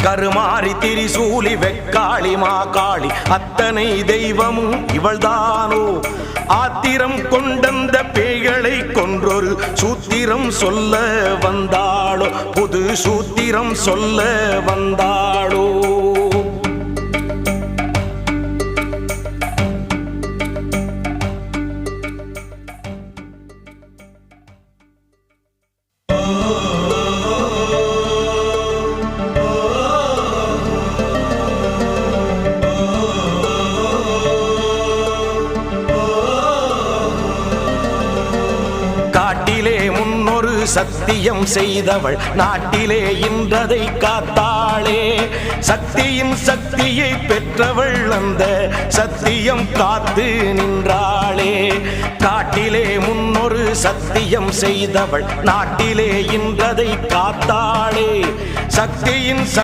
கருமாரி திரிசூலி வெக்காளி மாகாளி அத்தனை தெய்வமும் இவள்தானோ ஆத்திரம் கொண்டந்த பேய்களை கொன்றொரு சூத்திரம் சொல்ல வந்தாளோ புது சூத்திரம் சொல்ல வந்தாளோ காட்டிலே முன்னொரு சத்தியம் செய்தவள் நாட்டிலே இன்றதை காத்தாளே சக்தியின் சக்தியை பெற்றவள் அந்த சத்தியம் காத்து நின்றாளே காட்டிலே முன்னொரு சத்தியம் செய்தவள் நாட்டிலே இன்றதை காத்தாளே சக்தியின்